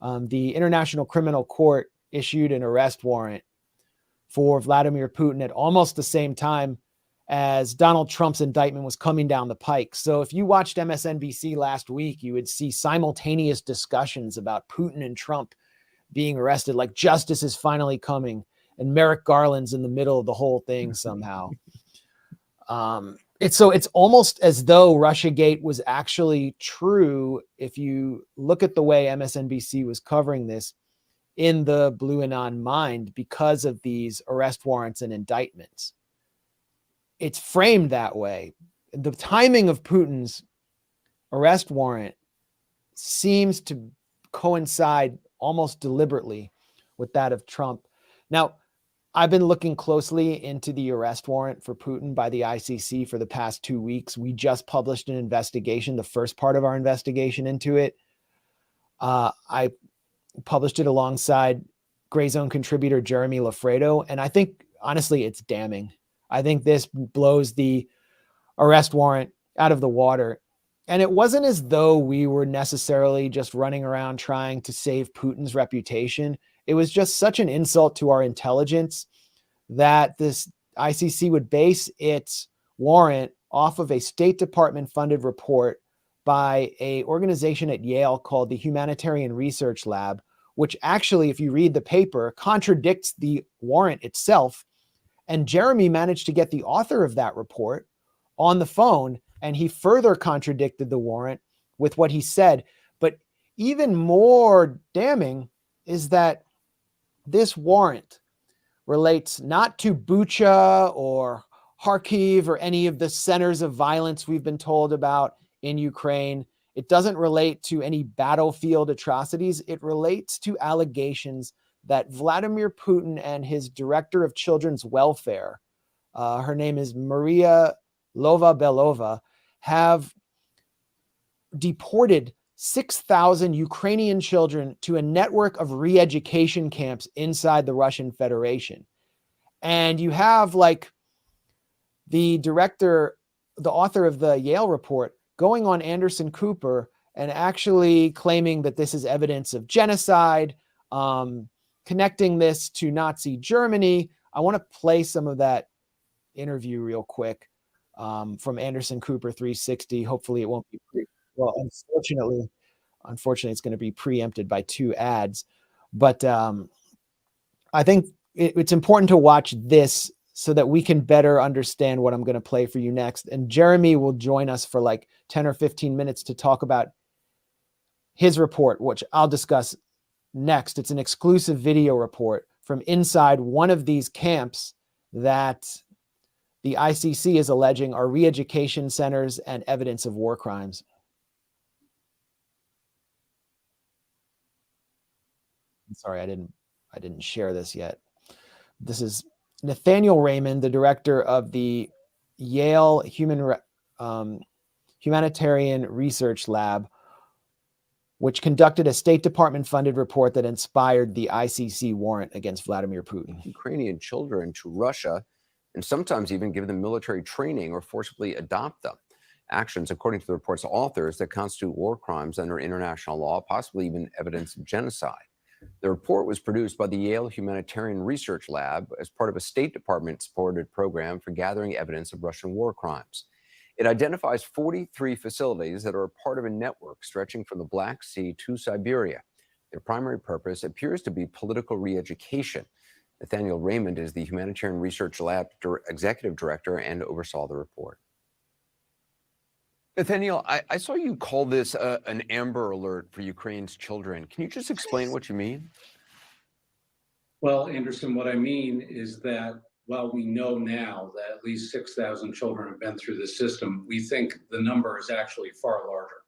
The International Criminal Court issued an arrest warrant for Vladimir Putin at almost the same time as Donald Trump's indictment was coming down the pike. So if you watched MSNBC last week, you would see simultaneous discussions about Putin and Trump being arrested, like justice is finally coming, and Merrick Garland's in the middle of the whole thing somehow. It's almost as though Russiagate was actually true if you look at the way MSNBC was covering this in the Blue Anon mind because of these arrest warrants and indictments. It's framed that way. The timing of Putin's arrest warrant seems to coincide almost deliberately with that of Trump. Now, I've been looking closely into the arrest warrant for Putin by the ICC for the past 2 weeks. We just published an investigation, the first part of our investigation into it. I published it alongside Grayzone contributor Jeremy Loffredo, and I think, honestly, it's damning. I think this blows the arrest warrant out of the water. And it wasn't as though we were necessarily just running around trying to save Putin's reputation. It was just such an insult to our intelligence that this ICC would base its warrant off of a State Department funded report by an organization at Yale called the Humanitarian Research Lab, which actually, if you read the paper, contradicts the warrant itself. And Jeremy managed to get the author of that report on the phone, and he further contradicted the warrant with what he said. But even more damning is that this warrant relates not to Bucha or Kharkiv or any of the centers of violence we've been told about in Ukraine. It doesn't relate to any battlefield atrocities. It relates to allegations that Vladimir Putin and his director of children's welfare, her name is Maria Lova-Belova, have deported 6,000 Ukrainian children to a network of re-education camps inside the Russian Federation. And you have like the director, the author of the Yale report, going on Anderson Cooper and actually claiming that this is evidence of genocide, connecting this to Nazi Germany. I want to play some of that interview real quick from Anderson Cooper 360. Hopefully it won't be, well, unfortunately it's going to be preempted by 2 ads. But I think it's important to watch this so that we can better understand what I'm going to play for you next. And Jeremy will join us for like 10 or 15 minutes to talk about his report, which I'll discuss next. It's an exclusive video report from inside one of these camps that the ICC is alleging are re-education centers and evidence of war crimes. I'm sorry, I didn't share this yet. This is Nathaniel Raymond, the director of the Yale Humanitarian Research Lab, which conducted a State Department-funded report that inspired the ICC warrant against Vladimir Putin. Ukrainian children to Russia, and sometimes even give them military training or forcibly adopt them. Actions, according to the report's authors, that constitute war crimes under international law, possibly even evidence of genocide. The report was produced by the Yale Humanitarian Research Lab as part of a State Department-supported program for gathering evidence of Russian war crimes. It identifies 43 facilities that are a part of a network stretching from the Black Sea to Siberia. Their primary purpose appears to be political re-education. Nathaniel Raymond is the Humanitarian Research Lab Executive Director and oversaw the report. Nathaniel, I saw you call this an Amber Alert for Ukraine's children. Can you just explain what you mean? Well, Anderson, what I mean is that while we know now that at least 6,000 children have been through the system, we think the number is actually far larger.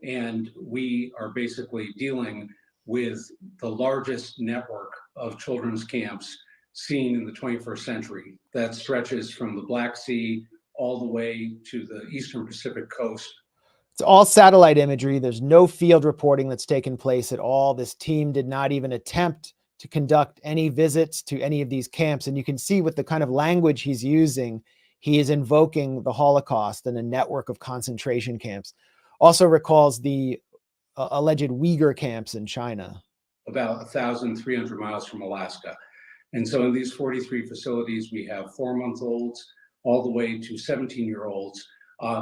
And we are basically dealing with the largest network of children's camps seen in the 21st century that stretches from the Black Sea all the way to the Eastern Pacific coast. It's all satellite imagery. There's no field reporting that's taken place at all. This team did not even attempt to conduct any visits to any of these camps. And you can see with the kind of language he's using, he is invoking the Holocaust and a network of concentration camps. Also recalls the alleged Uyghur camps in China. about 1,300 miles from Alaska. And so in these 43 facilities, we have 4-month-olds all the way to 17-year-olds,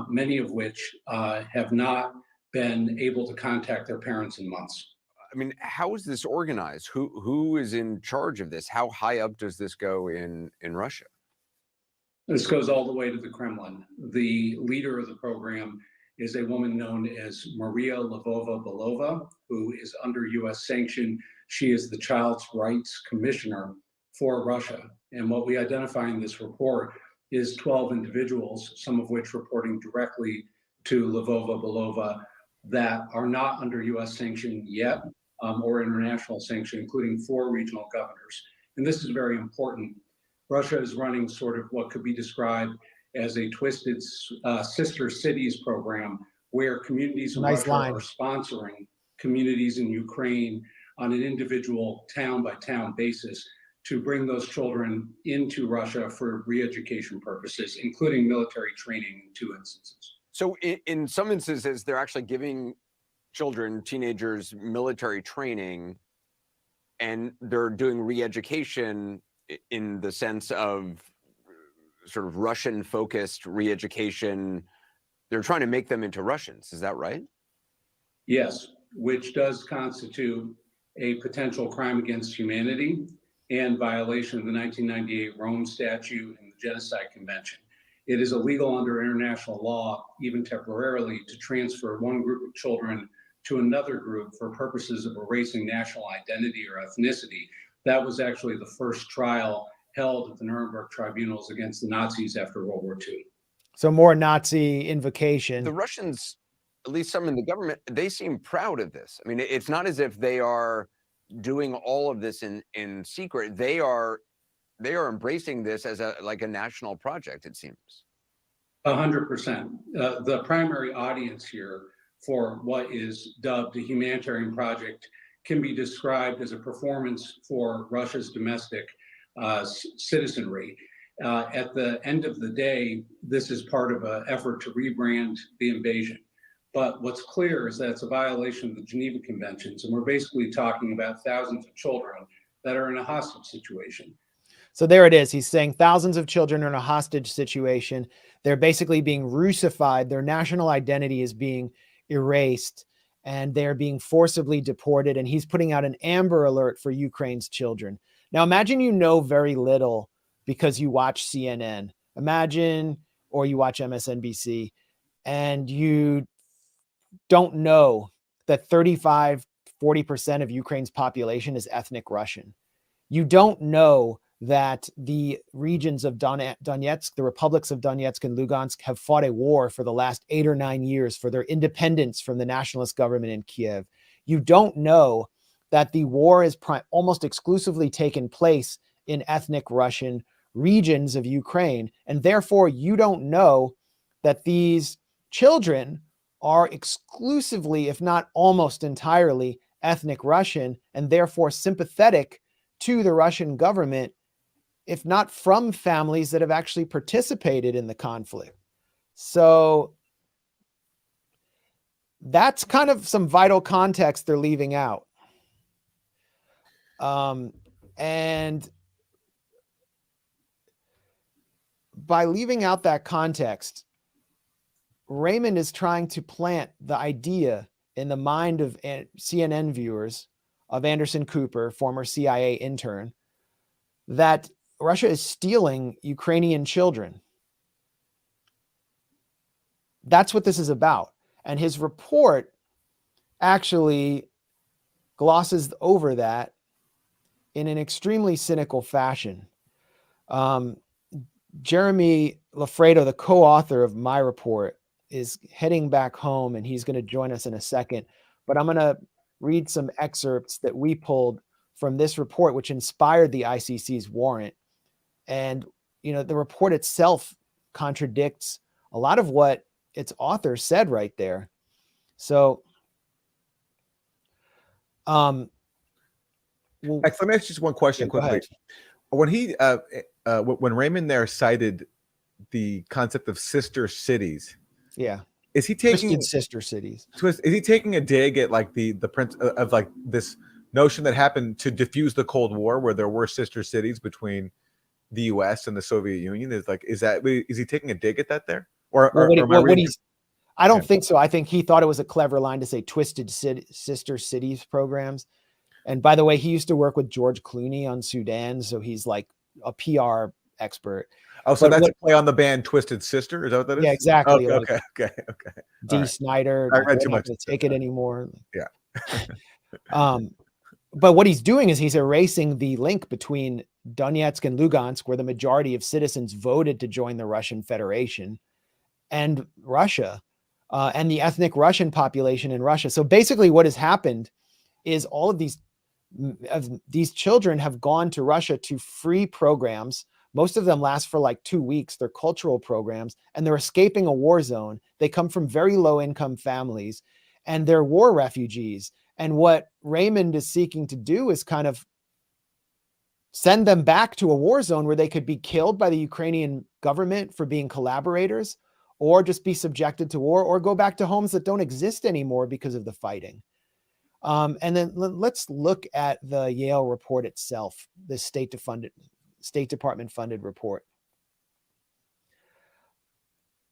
many of which have not been able to contact their parents in months. I mean, how is this organized? Who is in charge of this? How high up does this go in Russia? This goes all the way to the Kremlin. The leader of the program is a woman known as Maria Lvova-Belova, who is under U.S. sanction. She is the Child's Rights Commissioner for Russia. And what we identify in this report is 12 individuals, some of which reporting directly to Lvova-Belova, that are not under U.S. sanction yet, or international sanction, including 4 regional governors. And this is very important. Russia is running sort of what could be described as a twisted sister cities program, where communities in Russia are sponsoring communities in Ukraine on an individual town-by-town basis to bring those children into Russia for re-education purposes, including military training in 2 instances. So in some instances, they're actually giving children, teenagers, military training, and they're doing re-education in the sense of sort of Russian-focused re-education. They're trying to make them into Russians. Is that right? Yes, which does constitute a potential crime against humanity and violation of the 1998 Rome Statute and the Genocide Convention. It is illegal under international law, even temporarily, to transfer one group of children to another group for purposes of erasing national identity or ethnicity. That was actually the first trial held at the Nuremberg tribunals against the Nazis after World War II. So more Nazi invocation. The Russians, at least some in the government, they seem proud of this. I mean, it's not as if they are doing all of this in secret. They are embracing this as a national project, it seems. 100%. The primary audience here for what is dubbed a humanitarian project can be described as a performance for Russia's domestic citizenry. At the end of the day, this is part of an effort to rebrand the invasion. But what's clear is that it's a violation of the Geneva Conventions, and we're basically talking about thousands of children that are in a hostage situation. So there it is. He's saying thousands of children are in a hostage situation. They're basically being Russified. Their national identity is being erased, and they're being forcibly deported. And he's putting out an Amber Alert for Ukraine's children. Now, imagine you know very little because you watch CNN. Imagine, or you watch MSNBC, and you don't know that 35-40% of Ukraine's population is ethnic Russian. You don't know that the regions of Donetsk, the republics of Donetsk and Lugansk, have fought a war for the last 8 or 9 years for their independence from the nationalist government in Kiev. You don't know that the war is almost exclusively taken place in ethnic Russian regions of Ukraine. And therefore, you don't know that these children are exclusively, if not almost entirely, ethnic Russian, and therefore sympathetic to the Russian government, if not from families that have actually participated in the conflict. So that's kind of some vital context they're leaving out. And by leaving out that context, Raymond is trying to plant the idea in the mind of CNN viewers of Anderson Cooper, former CIA intern, that Russia is stealing Ukrainian children. That's what this is about. And his report actually glosses over that in an extremely cynical fashion. Jeremy Loffredo, the co-author of my report, is heading back home, and he's going to join us in a second. But I'm going to read some excerpts that we pulled from this report, which inspired the ICC's warrant. And, you know, the report itself contradicts a lot of what its author said right there. So, let me ask just one question quickly. When he, when Raymond there cited the concept of sister cities, yeah, is he taking sister cities? Is he taking a dig at like the prince of like this notion that happened to diffuse the Cold War, where there were sister cities between the U.S. and the Soviet Union? Is he taking a dig at that there? I don't think so. I think he thought it was a clever line to say twisted sister cities programs. And by the way, he used to work with George Clooney on Sudan, so he's like a PR expert. Oh, so that's a play on the band Twisted Sister? Is that what that is? Yeah, exactly. Okay. D. Snyder. I read too much to take it anymore. Yeah. But what he's doing is he's erasing the link between Donetsk and Lugansk, where the majority of citizens voted to join the Russian Federation, and Russia, and the ethnic Russian population in Russia. So basically what has happened is all of these children have gone to Russia to free programs. Most of them last for like 2 weeks. They're cultural programs, and they're escaping a war zone. They come from very low income families, and they're war refugees. And what Raymond is seeking to do is kind of send them back to a war zone where they could be killed by the Ukrainian government for being collaborators, or just be subjected to war, or go back to homes that don't exist anymore because of the fighting. And then let's look at the Yale report itself, the State Department funded report.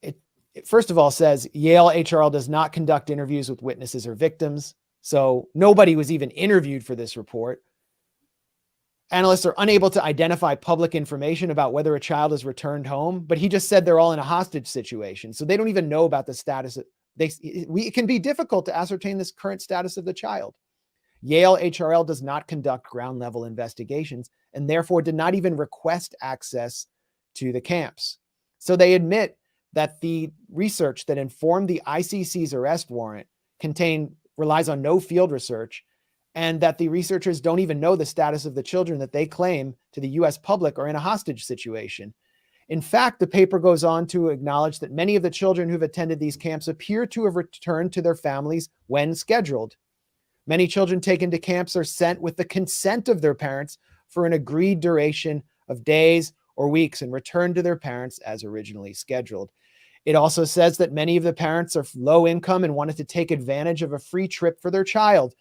It first of all says Yale HRL does not conduct interviews with witnesses or victims. So nobody was even interviewed for this report. Analysts are unable to identify public information about whether a child is returned home, but he just said they're all in a hostage situation. So they don't even know about the status. It can be difficult to ascertain this current status of the child. Yale HRL does not conduct ground level investigations, and therefore did not even request access to the camps. So they admit that the research that informed the ICC's arrest warrant relies on no field research, and that the researchers don't even know the status of the children that they claim to the US public are in a hostage situation. In fact, the paper goes on to acknowledge that many of the children who've attended these camps appear to have returned to their families when scheduled. Many children taken to camps are sent with the consent of their parents for an agreed duration of days or weeks and returned to their parents as originally scheduled. It also says that many of the parents are low income and wanted to take advantage of a free trip for their child.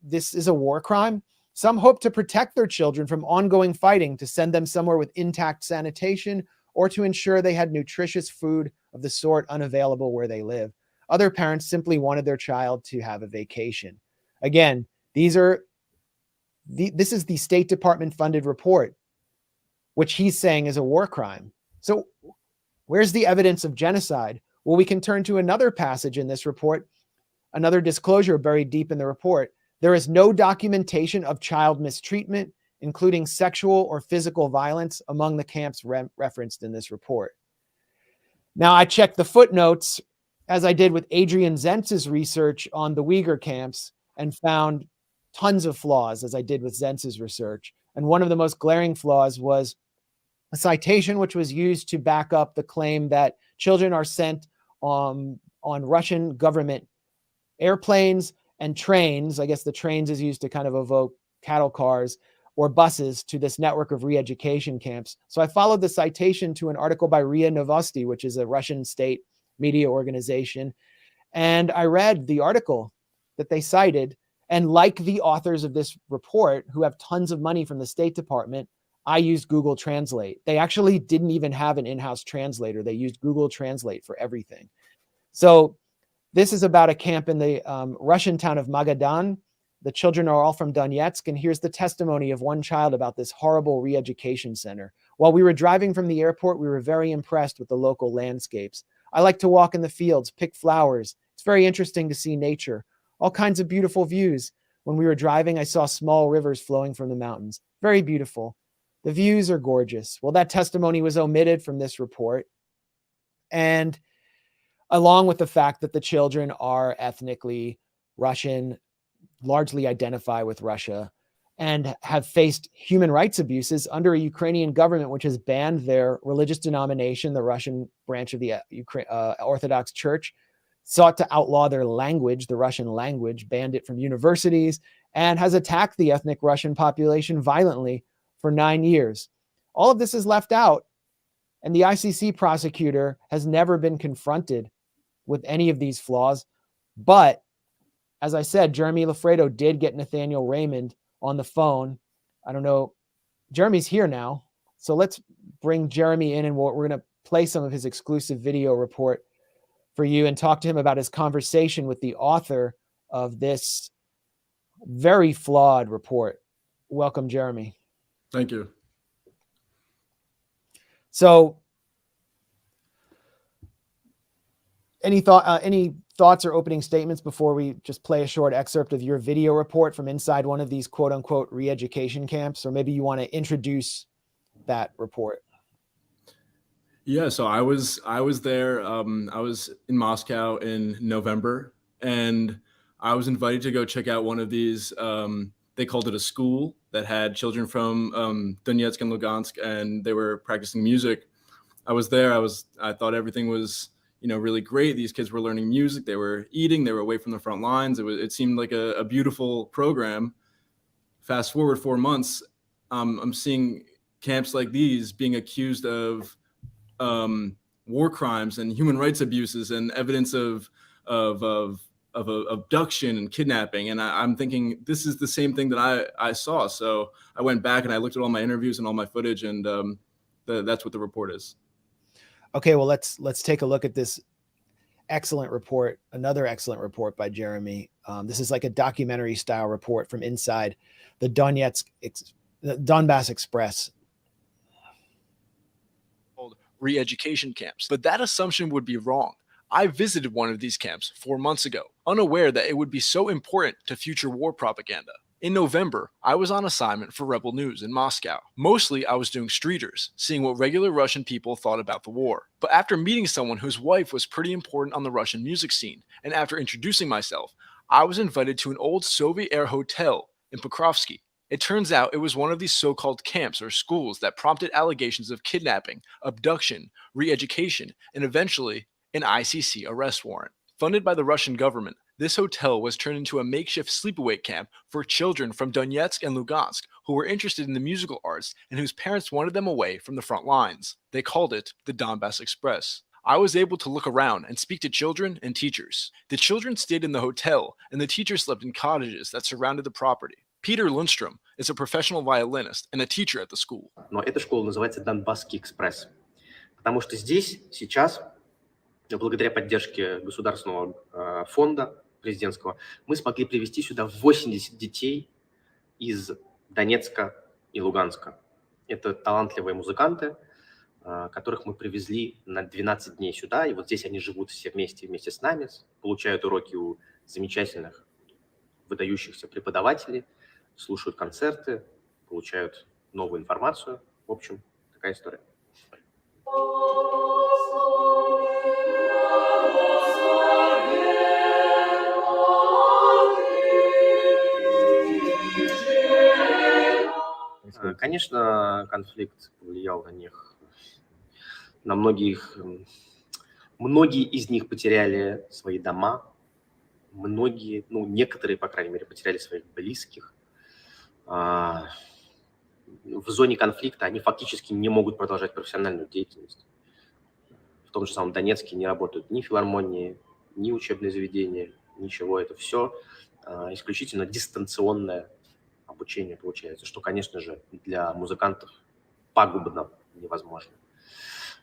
This is a war crime. Some hope to protect their children from ongoing fighting, to send them somewhere with intact sanitation, or to ensure they had nutritious food of the sort unavailable where they live. Other parents simply wanted their child to have a vacation. Again, this is the State Department funded report, which he's saying is a war crime. So where's the evidence of genocide? Well, we can turn to another passage in this report, another disclosure buried deep in the report. There is no documentation of child mistreatment, including sexual or physical violence, among the camps referenced in this report. Now, I checked the footnotes, as I did with Adrian Zentz's research on the Uyghur camps, and found tons of flaws, as I did with Zentz's research. And one of the most glaring flaws was a citation which was used to back up the claim that children are sent on Russian government airplanes and trains. I guess the trains is used to kind of evoke cattle cars or buses to this network of re-education camps. So I followed the citation to an article by RIA Novosti, which is a Russian state media organization. And I read the article that they cited. And like the authors of this report, who have tons of money from the State Department, I used Google Translate. They actually didn't even have an in-house translator. They used Google Translate for everything. So this is about a camp in the Russian town of Magadan. The children are all from Donetsk. And here's the testimony of one child about this horrible re-education center. While we were driving from the airport, we were very impressed with the local landscapes. I like to walk in the fields, pick flowers. It's very interesting to see nature. All kinds of beautiful views. When we were driving, I saw small rivers flowing from the mountains. Very beautiful. The views are gorgeous. Well, that testimony was omitted from this report. And along with the fact that the children are ethnically Russian, largely identify with Russia, and have faced human rights abuses under a Ukrainian government which has banned their religious denomination, the Russian branch of the Orthodox Church, sought to outlaw their language, the Russian language, banned it from universities, and has attacked the ethnic Russian population violently for 9 years. All of this is left out, and the ICC prosecutor has never been confronted with any of these flaws. But as I said, Jeremy Loffredo did get Nathaniel Raymond on the phone. I don't know. Jeremy's here now. So let's bring Jeremy in, and we're going to play some of his exclusive video report for you and talk to him about his conversation with the author of this very flawed report. Welcome, Jeremy. Thank you. So any thoughts or opening statements before we just play a short excerpt of your video report from inside one of these quote unquote re-education camps? Or maybe you want to introduce that report. Yeah, so I was there. I was in Moscow in November, and I was invited to go check out one of these. They called it a school that had children from Donetsk and Lugansk, and they were practicing music. I was there. I thought everything was, really great. These kids were learning music. They were eating. They were away from the front lines. It seemed like a beautiful program. Fast forward 4 months, I'm seeing camps like these being accused of war crimes and human rights abuses and evidence of abduction and kidnapping. And I'm thinking, this is the same thing that I saw. So I went back and I looked at all my interviews and all my footage, and that's what the report is. Okay, well, let's take a look at this excellent report, another excellent report by Jeremy. This is like a documentary style report from inside the Donbass Express. Re-education camps, but that assumption would be wrong. I visited one of these camps 4 months ago, unaware that it would be so important to future war propaganda. In November, I was on assignment for Rebel News in Moscow. Mostly, I was doing streeters, seeing what regular Russian people thought about the war. But after meeting someone whose wife was pretty important on the Russian music scene, and after introducing myself, I was invited to an old Soviet-era hotel in Pokrovsky. It turns out it was one of these so-called camps or schools that prompted allegations of kidnapping, abduction, re-education, and eventually an ICC arrest warrant. Funded by the Russian government, this hotel was turned into a makeshift sleepaway camp for children from Donetsk and Lugansk who were interested in the musical arts and whose parents wanted them away from the front lines. They called it the Donbass Express. I was able to look around and speak to children and teachers. The children stayed in the hotel, and the teachers slept in cottages that surrounded the property. Peter Lundstrom is a professional violinist and a teacher at the school. Но эта школа называется Донбасский экспресс, потому что здесь сейчас, благодаря поддержке государственного фонда президентского, мы смогли привести сюда 80 детей из Донецка и Луганска. Это талантливые музыканты, которых мы привезли на 12 дней сюда, и вот здесь они живут все вместе с нами, получают уроки у замечательных, выдающихся преподавателей, слушают концерты, получают новую информацию. В общем, такая история. Конечно, конфликт повлиял на них. Многие из них потеряли свои дома. Многие, некоторые, по крайней мере, потеряли своих близких. В зоне конфликта они фактически не могут продолжать профессиональную деятельность. В том же самом Донецке не работают ни филармонии, ни учебные заведения, ничего. Это все исключительно дистанционное обучение получается, что, конечно же, для музыкантов пагубно невозможно.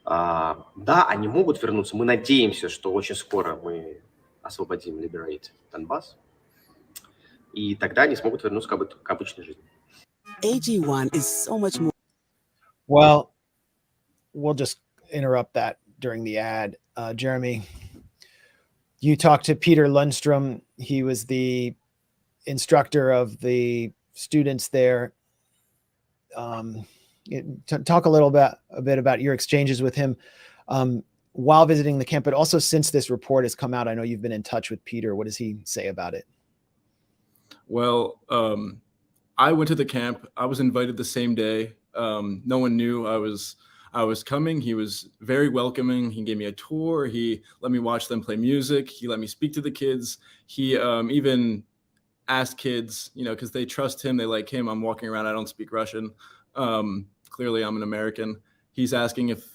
Да, они могут вернуться. Мы надеемся, что очень скоро мы освободим, liberate Донбасс, и тогда они смогут вернуться к обычной жизни. AG1 is so much more. Well, we'll just interrupt that during the ad. Jeremy, you talked to Peter Lundstrom. He was the instructor of the students there. Talk a bit about your exchanges with him while visiting the camp, but also since this report has come out. I know you've been in touch with Peter. What does he say about it? Well, I went to the camp. I was invited the same day. No one knew I was coming. He was very welcoming. He gave me a tour. He let me watch them play music. He let me speak to the kids. He even asked kids, because they trust him, they like him. I'm walking around. I don't speak Russian. Clearly, I'm an American. He's asking if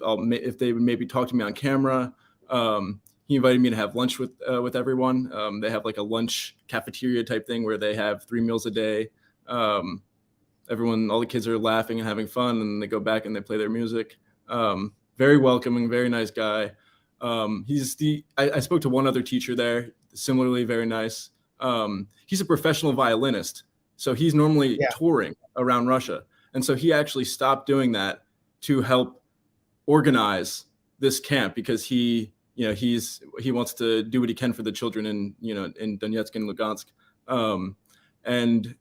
they would maybe talk to me on camera. he invited me to have lunch with everyone. They have like a lunch cafeteria type thing where they have 3 meals a day. Everyone, all the kids are laughing and having fun, and they go back and they play their music. Very welcoming, very nice guy. I spoke to one other teacher there, similarly very nice. He's a professional violinist, so he's normally touring around Russia. And so he actually stopped doing that to help organize this camp because he wants to do what he can for the children in Donetsk and Lugansk. And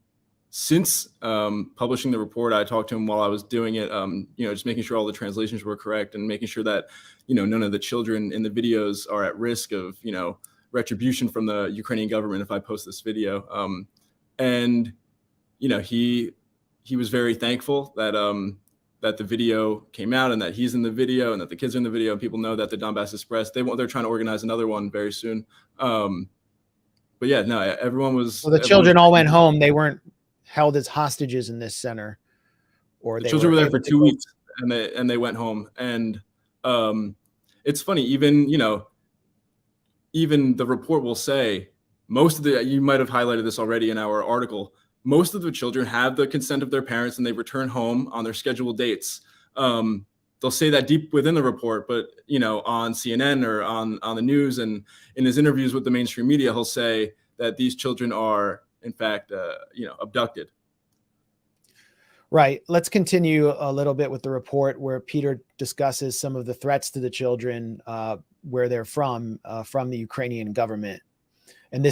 since publishing the report, I talked to him while I was doing it, just making sure all the translations were correct and making sure that, none of the children in the videos are at risk of, retribution from the Ukrainian government if I post this video. And he was very thankful that that the video came out and that he's in the video and that the kids are in the video and people know that the Donbass Express, they're trying to organize another one very soon. But yeah, no, everyone was. Well, the children all went home. They weren't held as hostages in this center, or the children were there for 2 weeks and they went home. And it's funny, even the report will say most of you might have highlighted this already in our article. Most of the children have the consent of their parents and they return home on their scheduled dates. They'll say that deep within the report, but on CNN or on the news and in his interviews with the mainstream media, he'll say that these children are in fact, abducted. Right. Let's continue a little bit with the report where Peter discusses some of the threats to the children where they're from the Ukrainian government. And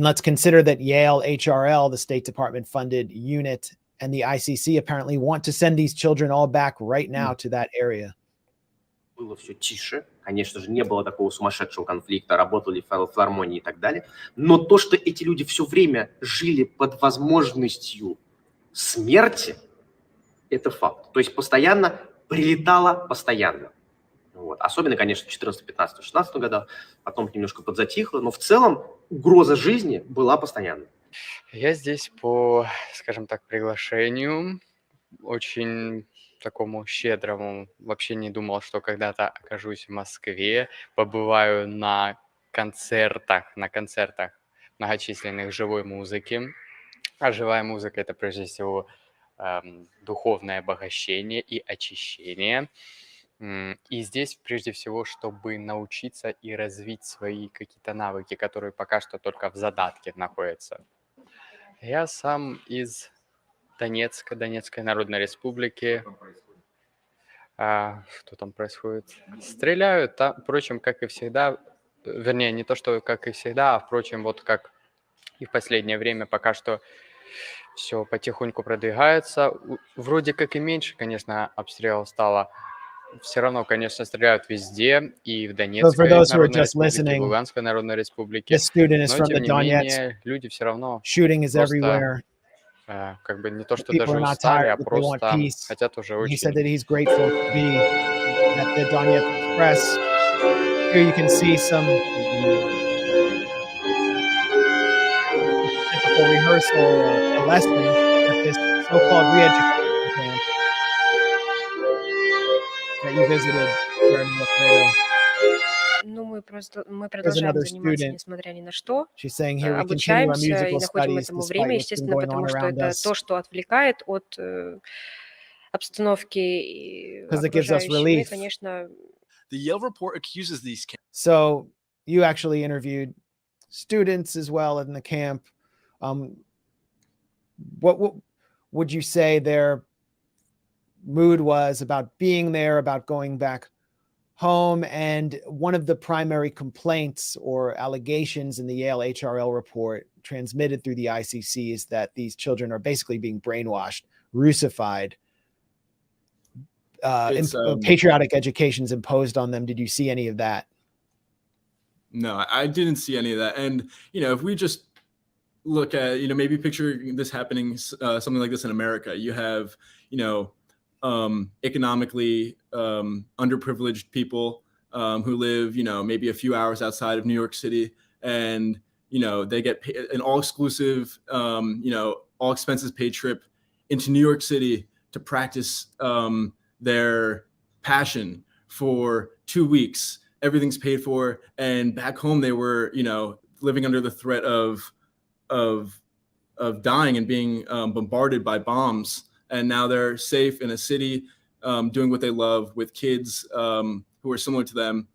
let's consider that Yale HRL, the State Department funded unit, and the ICC apparently want to send these children all back right now to that area. Было все тише, конечно же, не было такого сумасшедшего конфликта, работали филармонии и так далее. Но то, что эти люди все время жили под возможностью смерти, это факт. То есть постоянно прилетало, постоянно. Вот. Особенно, конечно, в 2014, 2015, 2016 годах, потом немножко подзатихло, но в целом угроза жизни была постоянной. Я здесь по, скажем так, приглашению, очень такому щедрому. Вообще не думал, что когда-то окажусь в Москве, побываю на концертах многочисленных живой музыки. А живая музыка — это прежде всего духовное обогащение и очищение. И здесь прежде всего, чтобы научиться и развить свои какие-то навыки, которые пока что только в задатке находятся. Я сам из Донецка, Донецкой Народной Республики. Что там происходит? Стреляют, впрочем, как и всегда. Вернее, не то, что как и всегда, а, впрочем, вот как и в последнее время пока что все потихоньку продвигается. Вроде как и меньше, конечно, обстрелов стало. Все равно, конечно, стреляют везде, и в Донецкой Народной Республике, и в Луганской Народной Республике. Но, тем не менее, люди все равно просто, как бы не то, что даже устали, а просто хотят уже очень. He said that he's grateful to be at the Donetsk Express. Here you can see some typical rehearsal, a lesson at this so-called re-education camp that you visited, Jeremy Loffredo. Ну, мы продолжаем заниматься, несмотря ни на что. Обучаемся и находим этому время, естественно, потому что это то, что отвлекает от обстановки окружающей. И, конечно... The Yale report accuses these camps. So you actually interviewed students as well in the camp. What would you say their mood was about being there, about going back home? And one of the primary complaints or allegations in the Yale HRL report transmitted through the ICC is that these children are basically being brainwashed, Russified. Patriotic educations imposed on them. Did you see any of that? No, I didn't see any of that. And, if we just look at, maybe picture this happening, something like this in America, you have, economically underprivileged people who live, maybe a few hours outside of New York City, and, they get an all-exclusive, all expenses paid trip into New York City to practice their passion for 2 weeks everything's paid for, and back home they were, you know, living under the threat of dying and being bombarded by bombs, and now they're safe in a city, doing what they love with kids who are similar to them,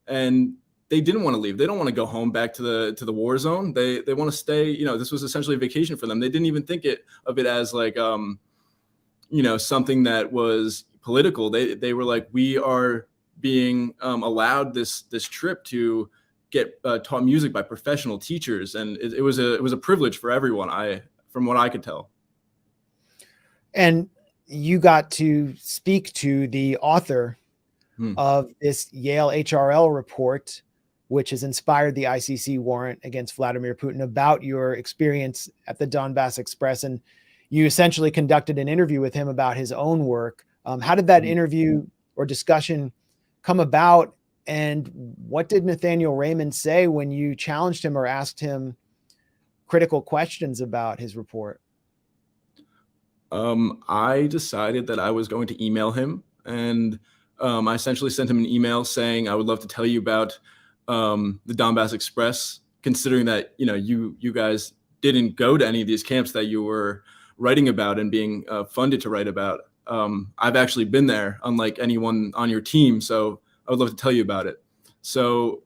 and they didn't want to leave. They don't want to go home back to the war zone. They want to stay. You know, this was essentially a vacation for them. They didn't even think of it as like you know, something that was political. They were like, we are being allowed this trip to get taught music by professional teachers, and it was a privilege for everyone. From what I could tell. And you got to speak to the author of this Yale HRL report, which has inspired the ICC warrant against Vladimir Putin, about your experience at the Donbass Express. And you essentially conducted an interview with him about his own work. How did that interview or discussion come about? And what did Nathaniel Raymond say when you challenged him or asked him critical questions about his report? I decided that I was going to email him, and I essentially sent him an email saying, I would love to tell you about the Donbass Express, considering that, you know, you guys didn't go to any of these camps that you were writing about and being funded to write about. I've actually been there, unlike anyone on your team, so I would love to tell you about it. So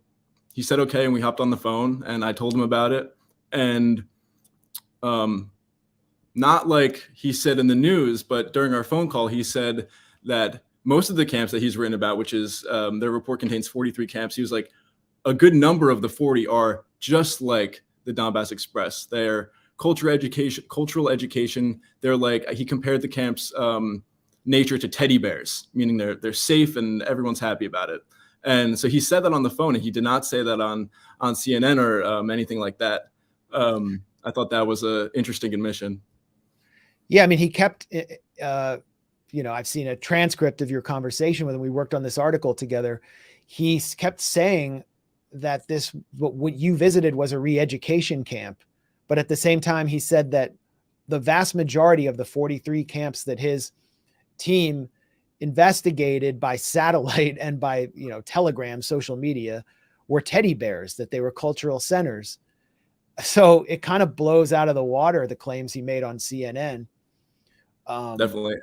he said, okay, and we hopped on the phone, and I told him about it. And not like he said in the news, but during our phone call, he said that most of the camps that he's written about, which is their report contains 43 camps, he was like, a good number of the 40 are just like the Donbass Express. They're cultural education. They're like, he compared the camps nature to teddy bears, meaning they're safe and everyone's happy about it. And so he said that on the phone, and he did not say that on CNN or anything like that. I thought that was an interesting admission. Yeah, I mean, he kept, you know, I've seen a transcript of your conversation with him. We worked on this article together. He kept saying that what you visited was a re-education camp. But at the same time, he said that the vast majority of the 43 camps that his team investigated by satellite and by, you know, telegram, social media, were teddy bears, that they were cultural centers. So it kind of blows out of the water the claims he made on CNN. Definitely.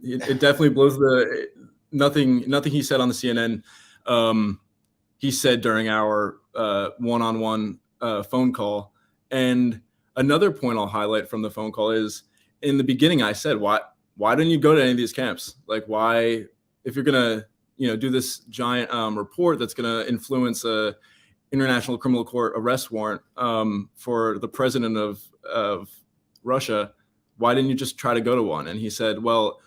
It definitely blows nothing he said on the CNN. He said during our one-on-one phone call. And another point I'll highlight from the phone call is, in the beginning, I said, why don't you go to any of these camps? Like, why, if you're going to, you know, do this giant report that's going to influence a international criminal court arrest warrant for the president of Russia, why didn't you just try to go to one? And he said, well,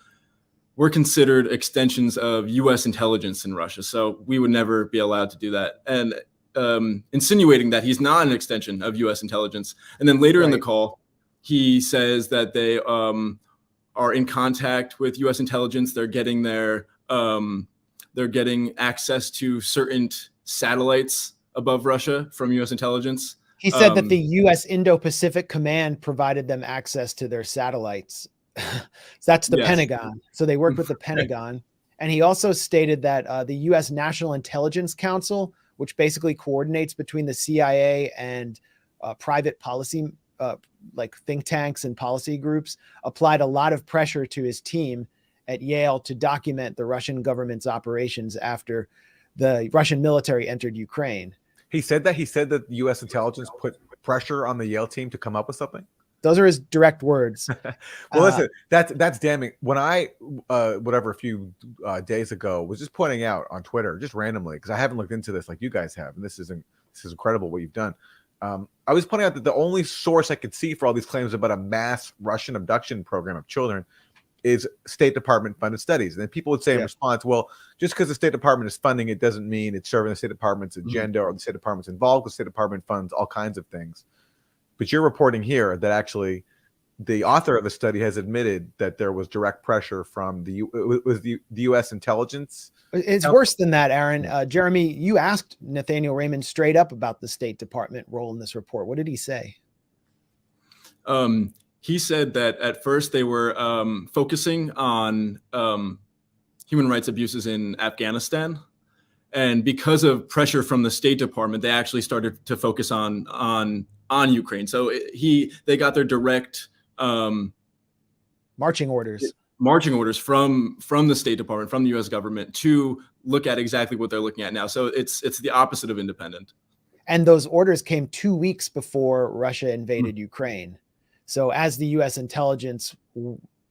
we're considered extensions of U.S. intelligence in Russia, so we would never be allowed to do that. And insinuating that he's not an extension of U.S. intelligence. And then later in the call, he says that they are in contact with U.S. intelligence. They're getting access to certain satellites above Russia from U.S. intelligence. He said that the U.S. Indo-Pacific Command provided them access to their satellites. That's the Pentagon. So they worked with the Pentagon. And he also stated that the U.S. National Intelligence Council, which basically coordinates between the CIA and private policy, like think tanks and policy groups, applied a lot of pressure to his team at Yale to document the Russian government's operations after the Russian military entered Ukraine. He said that U.S. intelligence put pressure on the Yale team to come up with something. Those are his direct words. Well, listen, that's damning. When I, a few days ago, was just pointing out on Twitter, just randomly, because I haven't looked into this like you guys have, and this is incredible what you've done. I was pointing out that the only source I could see for all these claims about a mass Russian abduction program of children is State Department funded studies. And then people would say in response, well, just because the State Department is funding it doesn't mean it's serving the State Department's agenda or the State Department's involved. The State Department funds all kinds of things. But you're reporting here that actually the author of the study has admitted that there was direct pressure from the U.S. intelligence. It's worse than that, Aaron. Jeremy, you asked Nathaniel Raymond straight up about the State Department role in this report. What did he say? He said that at first they were focusing on human rights abuses in Afghanistan. And because of pressure from the State Department, they actually started to focus on Ukraine. So they got their direct marching orders from the State Department, from the U.S. government, to look at exactly what they're looking at now. So it's the opposite of independent. And those orders came 2 weeks before Russia invaded Ukraine. So as the U.S. intelligence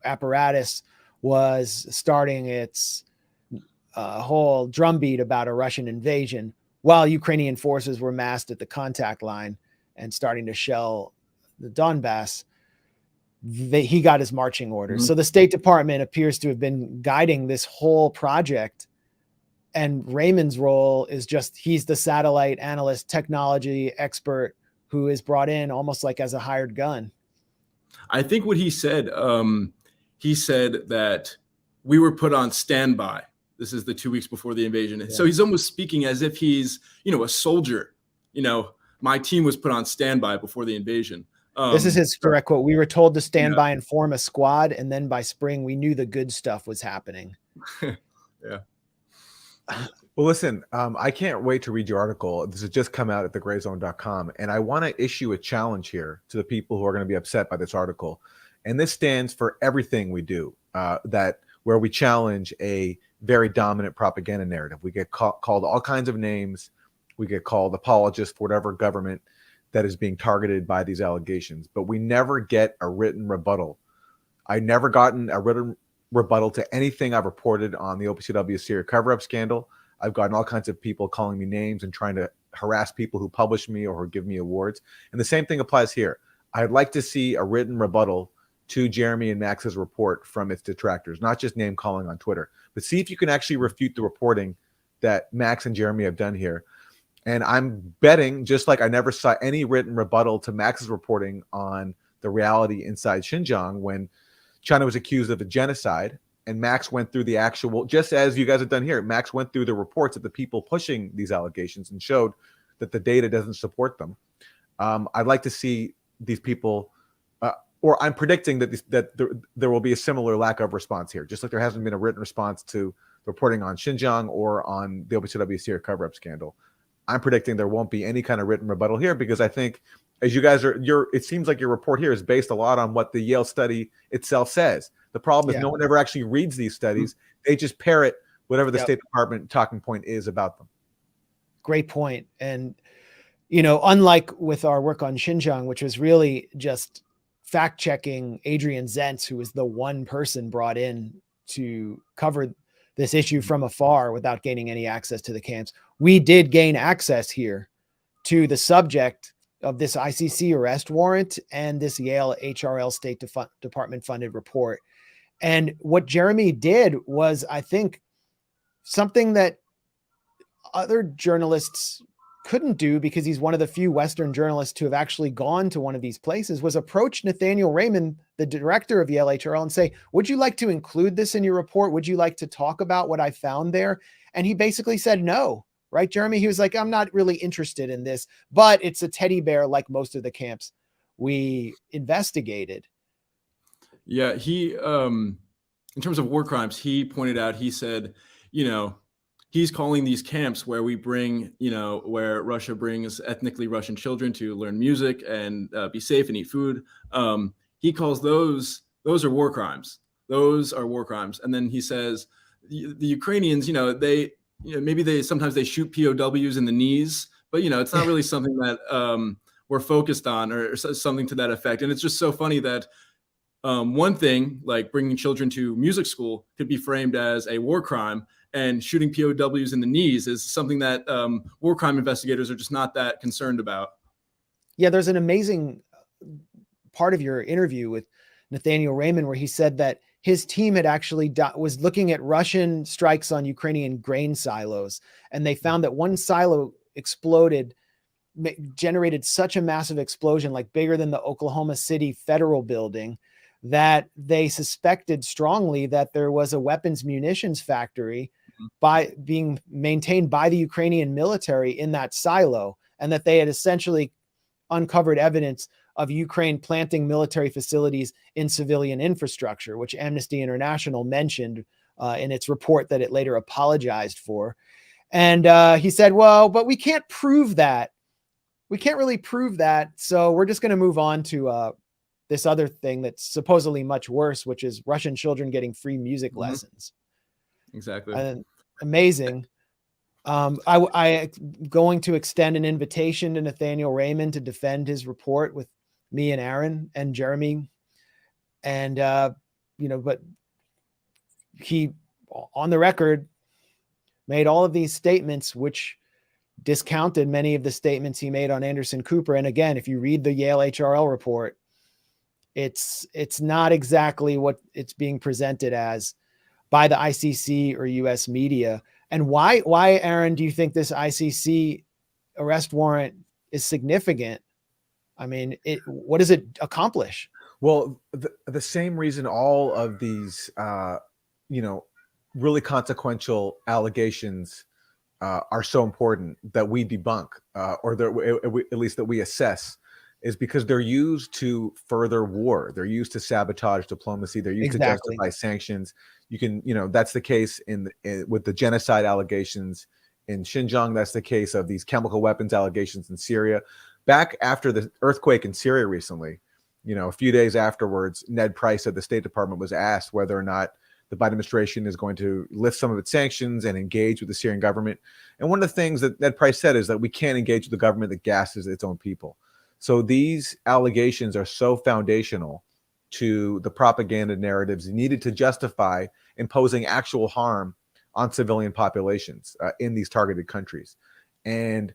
apparatus was starting its whole drumbeat about a Russian invasion, while Ukrainian forces were massed at the contact line and starting to shell the Donbass, he got his marching orders. So the State Department appears to have been guiding this whole project. And Raymond's role is just, he's the satellite analyst, technology expert who is brought in almost like as a hired gun. I think what he said that we were put on standby. This is the 2 weeks before the invasion. Yeah. So he's almost speaking as if he's, a soldier. My team was put on standby before the invasion. This is his direct quote. We were told to stand by and form a squad. And then by spring, we knew the good stuff was happening. Yeah. Well, listen, I can't wait to read your article. This has just come out at thegrayzone.com. And I want to issue a challenge here to the people who are going to be upset by this article. And this stands for everything we do, where we challenge a very dominant propaganda narrative. We get called all kinds of names. We get called apologists for whatever government that is being targeted by these allegations. But we never get a written rebuttal. I never gotten a written rebuttal to anything I've reported on the OPCW Syria cover-up scandal. I've gotten all kinds of people calling me names and trying to harass people who publish me or who give me awards. And the same thing applies here. I'd like to see a written rebuttal to Jeremy and Max's report from its detractors, not just name calling on Twitter, but see if you can actually refute the reporting that Max and Jeremy have done here. And I'm betting, just like I never saw any written rebuttal to Max's reporting on the reality inside Xinjiang when China was accused of a genocide, and Max went through the actual, just as you guys have done here, Max went through the reports of the people pushing these allegations and showed that the data doesn't support them. I'd like to see these people, or I'm predicting that there will be a similar lack of response here, just like there hasn't been a written response to reporting on Xinjiang or on the OPCW Syria cover-up scandal. I'm predicting there won't be any kind of written rebuttal here because I think, as you guys it seems like your report here is based a lot on what the Yale study itself says. The problem is no one ever actually reads these studies. They just parrot whatever the State Department talking point is about them. Great point. And, unlike with our work on Xinjiang, which was really just fact-checking Adrian Zentz, who was the one person brought in to cover this issue from afar without gaining any access to the camps, we did gain access here to the subject of this ICC arrest warrant and this Yale HRL State Department funded report. And what Jeremy did was, I think, something that other journalists couldn't do, because he's one of the few Western journalists who have actually gone to one of these places, was approach Nathaniel Raymond, the director of Yale HRL, and say, would you like to include this in your report? Would you like to talk about what I found there? And he basically said no. Right, Jeremy? He was like, I'm not really interested in this, but it's a teddy bear like most of the camps we investigated. Yeah, he, in terms of war crimes, he pointed out, he said, he's calling these camps where we bring, where Russia brings ethnically Russian children to learn music and be safe and eat food. He calls those are war crimes. Those are war crimes. And then he says, the Ukrainians, maybe sometimes they shoot POWs in the knees, but it's not really something that we're focused on or something to that effect. And it's just so funny that one thing like bringing children to music school could be framed as a war crime, and shooting POWs in the knees is something that war crime investigators are just not that concerned about. Yeah, there's an amazing part of your interview with Nathaniel Raymond where he said that his team had actually was looking at Russian strikes on Ukrainian grain silos, and they found that one silo exploded, generated such a massive explosion, like bigger than the Oklahoma City Federal Building, that they suspected strongly that there was a weapons munitions factory being maintained by the Ukrainian military in that silo, and that they had essentially uncovered evidence of Ukraine planting military facilities in civilian infrastructure, which Amnesty International mentioned in its report that it later apologized for. And he said, well, but we can't prove that. We can't really prove that. So we're just going to move on to this other thing that's supposedly much worse, which is Russian children getting free music lessons. Exactly. And amazing. I going to extend an invitation to Nathaniel Raymond to defend his report with me and Aaron and Jeremy. And, but he, on the record, made all of these statements, which discounted many of the statements he made on Anderson Cooper. And again, if you read the Yale HRL report, it's not exactly what it's being presented as by the ICC or US media. And why, Aaron, do you think this ICC arrest warrant is significant? I mean, what does it accomplish? Well, the same reason all of these, really consequential allegations are so important that we debunk, or that at least that we assess, is because they're used to further war. They're used to sabotage diplomacy. They're used to justify sanctions. You can, that's the case with the genocide allegations in Xinjiang. That's the case of these chemical weapons allegations in Syria. Back after the earthquake in Syria recently, a few days afterwards, Ned Price of the State Department was asked whether or not the Biden administration is going to lift some of its sanctions and engage with the Syrian government. And one of the things that Ned Price said is that we can't engage with the government that gasses its own people. So these allegations are so foundational to the propaganda narratives needed to justify imposing actual harm on civilian populations in these targeted countries. And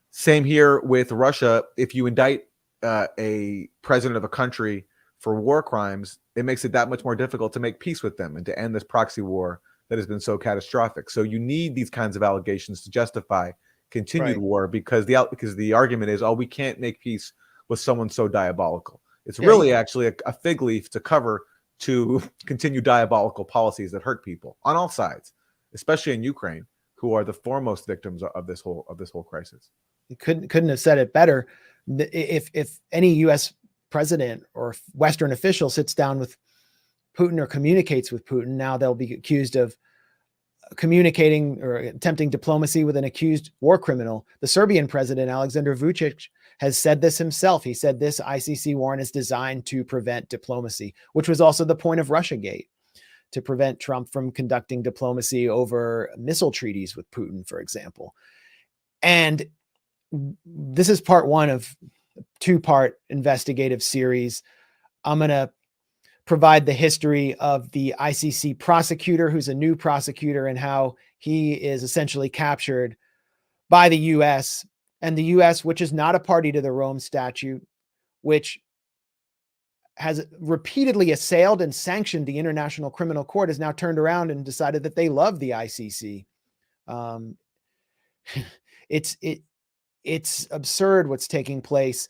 same here with Russia. If you indict a president of a country for war crimes, it makes it that much more difficult to make peace with them and to end this proxy war that has been so catastrophic. So you need these kinds of allegations to justify continued war, because the argument is, we can't make peace with someone so diabolical. It's really actually a fig leaf to cover to continue diabolical policies that hurt people on all sides, especially in Ukraine, who are the foremost victims of this whole crisis. You couldn't have said it better. If any U.S. president or Western official sits down with Putin or communicates with Putin, now they'll be accused of communicating or attempting diplomacy with an accused war criminal. The Serbian president, Aleksandar Vučić, has said this himself. He said this ICC warrant is designed to prevent diplomacy, which was also the point of Russiagate, to prevent Trump from conducting diplomacy over missile treaties with Putin, for example. And this is part one of a two-part investigative series. I'm going to provide the history of the ICC prosecutor, who's a new prosecutor, and how he is essentially captured by the U.S. And the U.S., which is not a party to the Rome Statute, which has repeatedly assailed and sanctioned the International Criminal Court, has now turned around and decided that they love the ICC. It's absurd what's taking place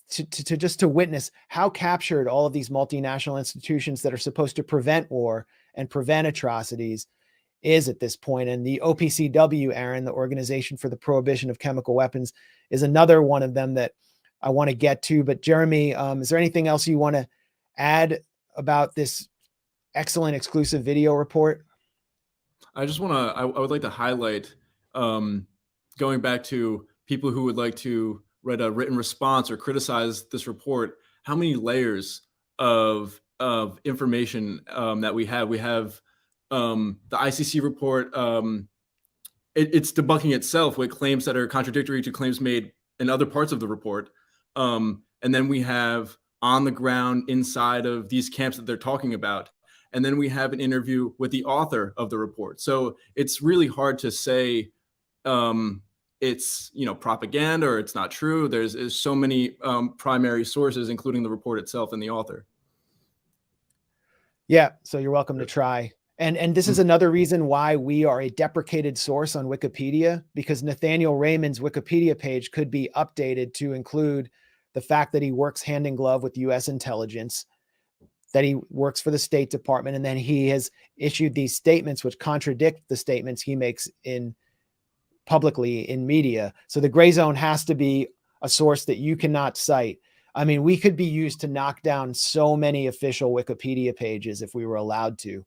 to witness how captured all of these multinational institutions that are supposed to prevent war and prevent atrocities is at this point. And the OPCW, Aaron, the Organization for the Prohibition of Chemical Weapons, is another one of them that I want to get to. But Jeremy, is there anything else you want to add about this excellent exclusive video report? I would like to highlight, going back to people who would like to write a written response or criticize this report, how many layers of information that we have. We have the ICC report. It's debunking itself with claims that are contradictory to claims made in other parts of the report. And then we have on the ground inside of these camps that they're talking about. And then we have an interview with the author of the report. So it's really hard to say it's propaganda or it's not true. There's so many primary sources, including the report itself and the author. Yeah, so you're welcome to try. And this is another reason why we are a deprecated source on Wikipedia, because Nathaniel Raymond's Wikipedia page could be updated to include the fact that he works hand in glove with U.S. intelligence, that he works for the State Department, and then he has issued these statements which contradict the statements he makes publicly in media. So the Grayzone has to be a source that you cannot cite. I mean, we could be used to knock down so many official Wikipedia pages if we were allowed to.